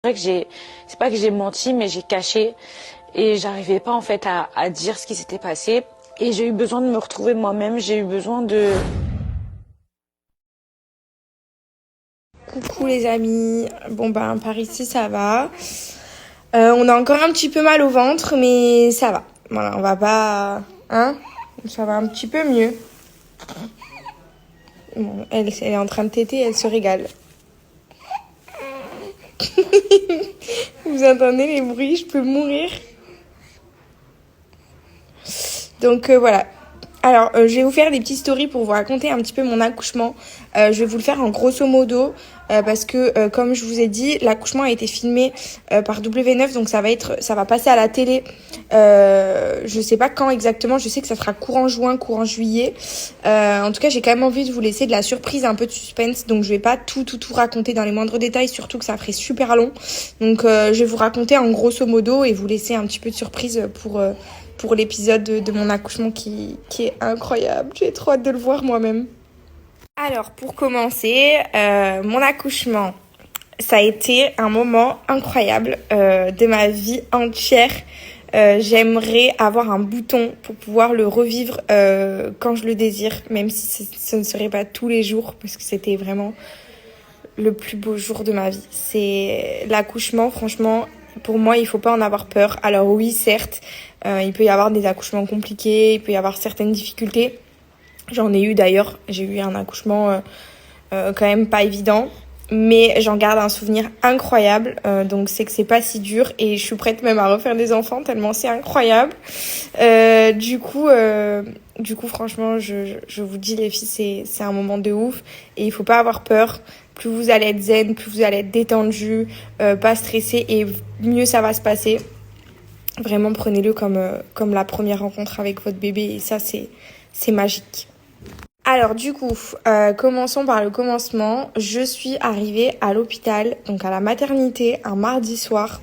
C'est vrai que c'est pas que j'ai menti, mais j'ai caché et j'arrivais pas en fait à dire ce qui s'était passé. Et j'ai eu besoin de me retrouver moi-même, j'ai eu besoin de... Coucou les amis, bon ben par ici ça va. On a encore un petit peu mal au ventre mais ça va. Voilà, on va pas... Hein, ça va un petit peu mieux. Bon, elle est en train de téter, elle se régale. Vous entendez les bruits, je peux mourir. Donc voilà. Alors, je vais vous faire des petites stories pour vous raconter un petit peu mon accouchement. Je vais vous le faire en grosso modo parce que, comme je vous ai dit, l'accouchement a été filmé par W9, donc ça va passer à la télé. Je sais pas quand exactement. Je sais que ça sera courant juin, courant juillet. En tout cas, j'ai quand même envie de vous laisser de la surprise, un peu de suspense. Donc, je vais pas tout raconter dans les moindres détails, surtout que ça ferait super long. Donc, je vais vous raconter en grosso modo et vous laisser un petit peu de surprise pour l'épisode de mon accouchement qui est incroyable. J'ai trop hâte de le voir moi-même. Alors, pour commencer, mon accouchement, ça a été un moment incroyable de ma vie entière. J'aimerais avoir un bouton pour pouvoir le revivre quand je le désire, même si ce ne serait pas tous les jours, parce que c'était vraiment le plus beau jour de ma vie. C'est l'accouchement, franchement, pour moi, il faut pas en avoir peur. Alors oui, certes, il peut y avoir des accouchements compliqués, il peut y avoir certaines difficultés. J'en ai eu d'ailleurs, j'ai eu un accouchement quand même pas évident, mais j'en garde un souvenir incroyable, donc c'est que c'est pas si dur et je suis prête même à refaire des enfants tellement c'est incroyable. Du coup, franchement, je vous dis les filles, c'est un moment de ouf et il faut pas avoir peur. Plus vous allez être zen, plus vous allez être détendu, pas stressé et mieux ça va se passer. Vraiment, prenez-le comme la première rencontre avec votre bébé et ça, c'est magique. Alors du coup, commençons par le commencement. Je suis arrivée à l'hôpital, donc à la maternité, un mardi soir.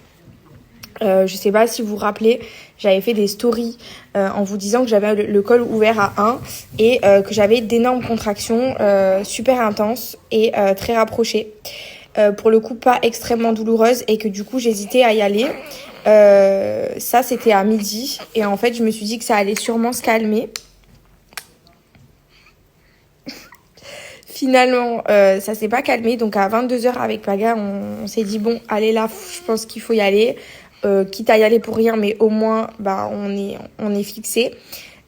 Je sais pas si vous vous rappelez, j'avais fait des stories en vous disant que j'avais le col ouvert à 1 et que j'avais d'énormes contractions super intenses et très rapprochées. Pour le coup, pas extrêmement douloureuses et que du coup, j'hésitais à y aller. Ça, c'était à midi et en fait, je me suis dit que ça allait sûrement se calmer. Finalement, ça s'est pas calmé. Donc à 22h avec Paga, on s'est dit bon, allez là, je pense qu'il faut y aller. Quitte à y aller pour rien, mais au moins, bah, on est fixé.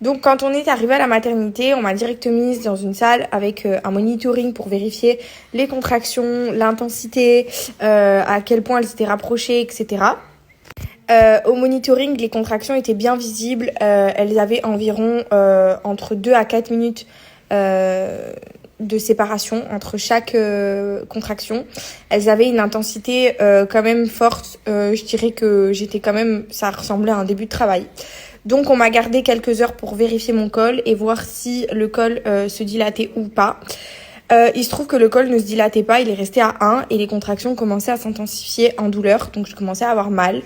Donc quand on est arrivé à la maternité, on m'a direct mise dans une salle avec un monitoring pour vérifier les contractions, l'intensité, à quel point elles s'étaient rapprochées, etc. Au monitoring, les contractions étaient bien visibles. Elles avaient environ entre 2 à 4 minutes de séparation entre chaque contraction. Elles avaient une intensité quand même forte. Je dirais que ça ressemblait à un début de travail. Donc on m'a gardé quelques heures pour vérifier mon col et voir si le col se dilatait ou pas. Il se trouve que le col ne se dilatait pas, il est resté à 1 et les contractions commençaient à s'intensifier en douleur. Donc je commençais à avoir mal.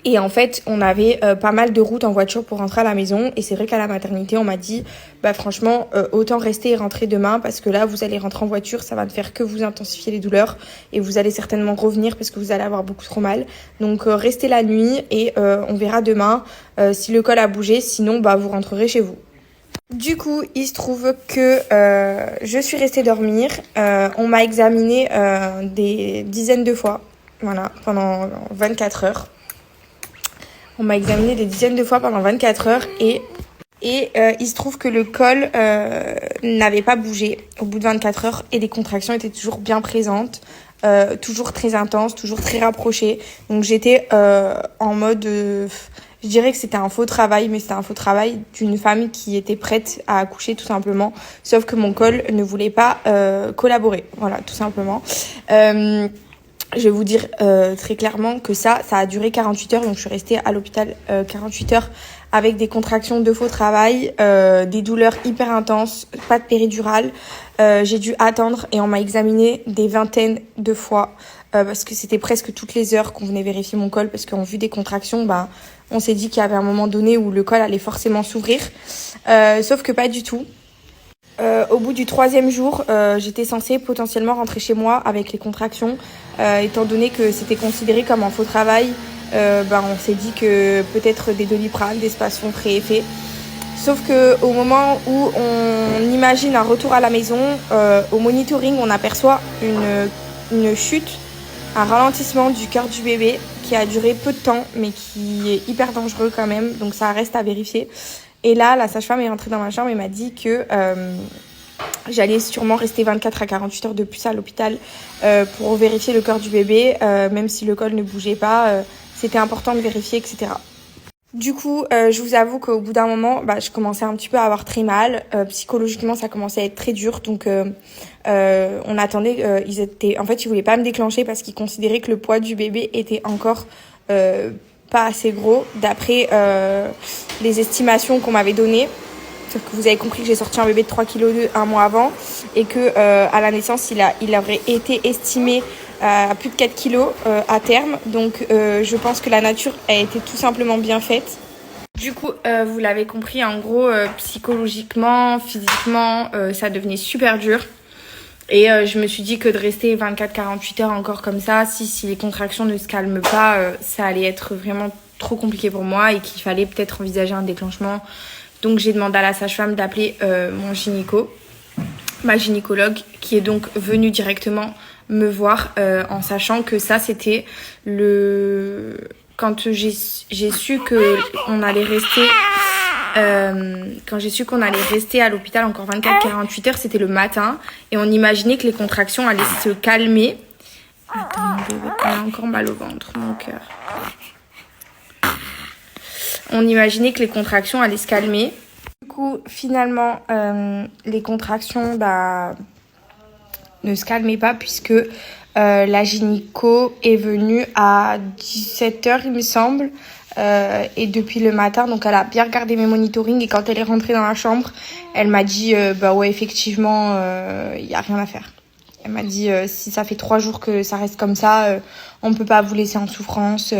Et en fait, on avait pas mal de routes en voiture pour rentrer à la maison. Et c'est vrai qu'à la maternité, on m'a dit, bah franchement, autant rester et rentrer demain parce que là, vous allez rentrer en voiture, ça va ne faire que vous intensifier les douleurs et vous allez certainement revenir parce que vous allez avoir beaucoup trop mal. Donc restez la nuit et on verra demain si le col a bougé. Sinon, bah vous rentrerez chez vous. Du coup, il se trouve que je suis restée dormir. On m'a examinée des dizaines de fois, voilà, pendant 24 heures. On m'a examiné des dizaines de fois pendant 24 heures et il se trouve que le col n'avait pas bougé au bout de 24 heures et les contractions étaient toujours bien présentes, toujours très intenses, toujours très rapprochées. Donc j'étais en mode... je dirais que c'était un faux travail, mais c'était un faux travail d'une femme qui était prête à accoucher tout simplement. Sauf que mon col ne voulait pas collaborer, voilà, tout simplement. Je vais vous dire très clairement que ça a duré 48 heures. Donc, je suis restée à l'hôpital 48 heures avec des contractions de faux travail, des douleurs hyper intenses, pas de péridurale. J'ai dû attendre et on m'a examiné des vingtaines de fois parce que c'était presque toutes les heures qu'on venait vérifier mon col parce qu'en vue des contractions, bah, on s'est dit qu'il y avait un moment donné où le col allait forcément s'ouvrir. Sauf que pas du tout. au bout du 3e jour, j'étais censée potentiellement rentrer chez moi avec les contractions. Étant donné que c'était considéré comme un faux travail, on s'est dit que peut-être des Doliprane, des Spasfon feraient effet. Sauf qu'au moment où on imagine un retour à la maison, au monitoring, on aperçoit une chute, un ralentissement du cœur du bébé qui a duré peu de temps, mais qui est hyper dangereux quand même. Donc ça reste à vérifier. Et là, la sage-femme est rentrée dans ma chambre et m'a dit que j'allais sûrement rester 24 à 48 heures de plus à l'hôpital pour vérifier le cœur du bébé, même si le col ne bougeait pas. C'était important de vérifier, etc. Du coup, je vous avoue qu'au bout d'un moment, je commençais un petit peu à avoir très mal. Psychologiquement, ça commençait à être très dur. Donc, on attendait. Ils voulaient pas me déclencher parce qu'ils considéraient que le poids du bébé était encore pas assez gros, d'après les estimations qu'on m'avait données. Sauf que vous avez compris que j'ai sorti un bébé de 3,2 kg un mois avant et que à la naissance, il aurait été estimé à plus de 4 kilos à terme. Donc je pense que la nature a été tout simplement bien faite. Du coup, vous l'avez compris, en gros, psychologiquement, physiquement, ça devenait super dur. Et je me suis dit que de rester 24-48 heures encore comme ça, si les contractions ne se calment pas, ça allait être vraiment trop compliqué pour moi et qu'il fallait peut-être envisager un déclenchement. Donc j'ai demandé à la sage-femme d'appeler ma gynécologue, qui est donc venue directement me voir en sachant que ça c'était quand j'ai su qu'on allait rester à l'hôpital encore 24-48 heures, c'était le matin et on imaginait que les contractions allaient se calmer. Attends, mon bébé, il a encore mal au ventre, mon cœur. On imaginait que les contractions allaient se calmer. Du coup, finalement, les contractions ne se calmaient pas puisque la gynéco est venue à 17h, il me semble. Et depuis le matin, donc elle a bien regardé mes monitorings et quand elle est rentrée dans la chambre, elle m'a dit ouais, effectivement, il n'y a rien à faire. Elle m'a dit si ça fait 3 jours que ça reste comme ça, on peut pas vous laisser en souffrance.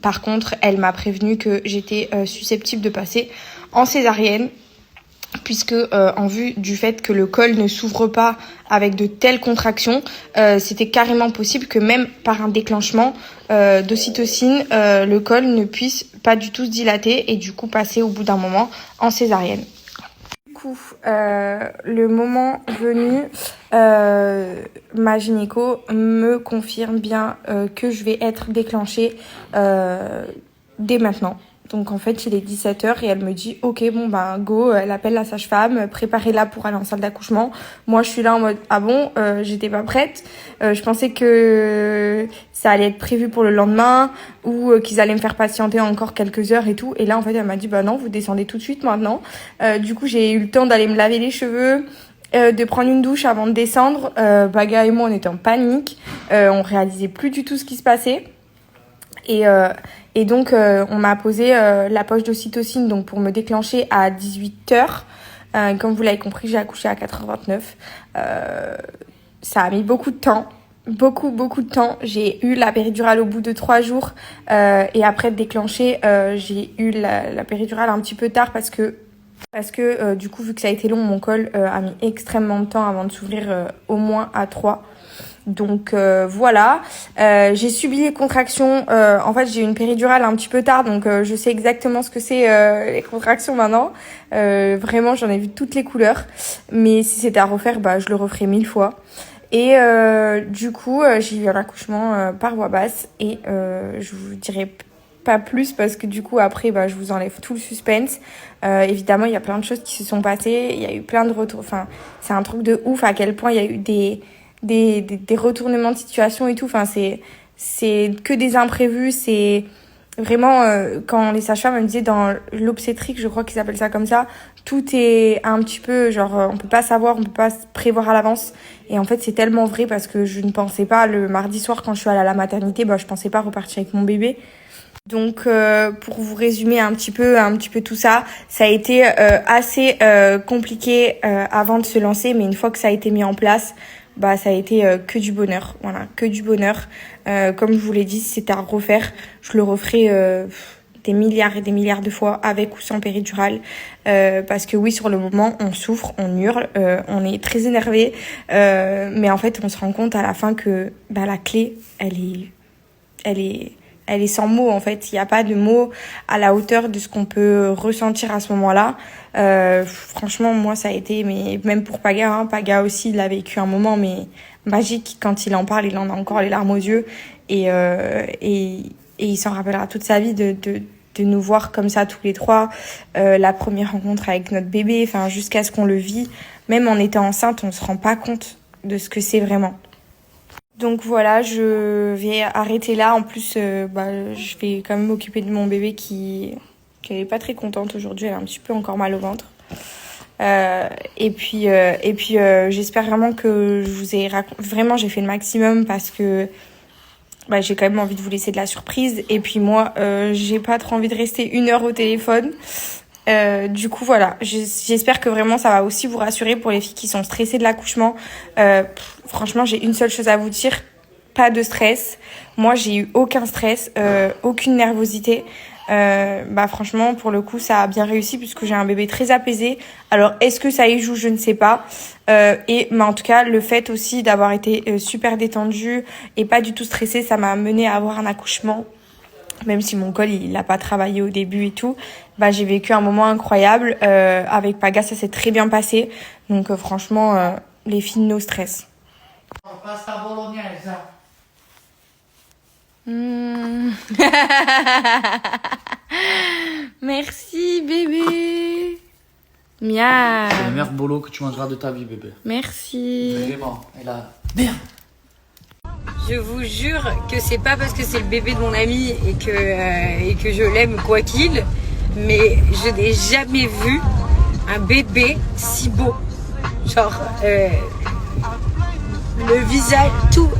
Par contre, elle m'a prévenu que j'étais susceptible de passer en césarienne, puisque en vue du fait que le col ne s'ouvre pas avec de telles contractions, c'était carrément possible que même par un déclenchement d'ocytocine, le col ne puisse pas du tout se dilater et du coup passer au bout d'un moment en césarienne. Du coup, le moment venu, ma gynéco me confirme bien que je vais être déclenchée dès maintenant. Donc en fait, il est 17h et elle me dit ok, bon go, elle appelle la sage-femme, préparez-la pour aller en salle d'accouchement. Moi, je suis là en mode ah bon, j'étais pas prête. Je pensais que ça allait être prévu pour le lendemain ou qu'ils allaient me faire patienter encore quelques heures et tout. Et là, en fait, elle m'a dit non, vous descendez tout de suite maintenant. Du coup, j'ai eu le temps d'aller me laver les cheveux, de prendre une douche avant de descendre. Baga et moi, on était en panique. On réalisait plus du tout ce qui se passait. Et donc, on m'a posé la poche d'ocytocine donc pour me déclencher à 18h. Comme vous l'avez compris, j'ai accouché à 4h29. Ça a mis beaucoup de temps. Beaucoup de temps. J'ai eu la péridurale au bout de 3 jours. Et après être déclenchée, j'ai eu la péridurale un petit peu tard parce que du coup, vu que ça a été long, mon col a mis extrêmement de temps avant de s'ouvrir au moins à 3. Donc voilà, j'ai subi les contractions. En fait, j'ai eu une péridurale un petit peu tard, donc je sais exactement ce que c'est les contractions maintenant. Vraiment, j'en ai vu toutes les couleurs. Mais si c'était à refaire, je le referais 1000 fois. Et du coup, j'ai eu un accouchement par voie basse et je vous dirai pas plus parce que du coup après je vous enlève tout le suspense. Évidemment, il y a plein de choses qui se sont passées. Il y a eu plein de retours. Enfin, c'est un truc de ouf à quel point il y a eu des retournements de situation et tout. Enfin, c'est que des imprévus. C'est vraiment quand les sages-femmes me disaient dans l'obstétrique, je crois qu'ils appellent ça comme ça, tout est un petit peu genre on peut pas savoir, on peut pas prévoir à l'avance. Et en fait, c'est tellement vrai parce que je ne pensais pas le mardi soir quand je suis allée à la maternité, je pensais pas repartir avec mon bébé. Donc pour vous résumer un petit peu tout ça, ça a été assez compliqué avant de se lancer, mais une fois que ça a été mis en place, ça a été que du bonheur. Voilà, que du bonheur. Comme je vous l'ai dit, si c'était à refaire, je le referais des milliards et des milliards de fois avec ou sans péridurale, parce que oui, sur le moment on souffre, on hurle, on est très énervé, mais en fait on se rend compte à la fin que la clé elle est sans mots en fait. Il n'y a pas de mots à la hauteur de ce qu'on peut ressentir à ce moment-là. Franchement, moi ça a été, mais même pour Paga, hein, Paga aussi il a vécu un moment mais magique. Quand il en parle, il en a encore les larmes aux yeux et il s'en rappellera toute sa vie de nous voir comme ça tous les trois, la première rencontre avec notre bébé, enfin jusqu'à ce qu'on le vit. Même en étant enceinte, on se rend pas compte de ce que c'est vraiment. Donc voilà, je vais arrêter là. En plus, je vais quand même m'occuper de mon bébé qui est pas très contente aujourd'hui. Elle a un petit peu encore mal au ventre. Et puis j'espère vraiment que je vous ai vraiment j'ai fait le maximum parce que j'ai quand même envie de vous laisser de la surprise. Et puis moi, j'ai pas trop envie de rester 1 heure au téléphone. Du coup voilà, j'espère que vraiment ça va aussi vous rassurer pour les filles qui sont stressées de l'accouchement. Franchement, j'ai une seule chose à vous dire, pas de stress. Moi j'ai eu aucun stress, aucune nervosité. Franchement pour le coup ça a bien réussi puisque j'ai un bébé très apaisé. Alors est-ce que ça y joue, je ne sais pas, mais en tout cas le fait aussi d'avoir été super détendue et pas du tout stressée, ça m'a mené à avoir un accouchement. Même si mon col il a pas travaillé au début et tout, j'ai vécu un moment incroyable avec Paga, ça s'est très bien passé. Donc franchement les filles, no stress. Pasta bolognaise. Merci bébé. Miam. C'est le meilleur bolo que tu mangeras de ta vie, bébé. Merci. Vraiment. Et là, merde. Je vous jure que c'est pas parce que c'est le bébé de mon ami et que je l'aime quoi qu'il, mais je n'ai jamais vu un bébé si beau. Genre, le visage, tout.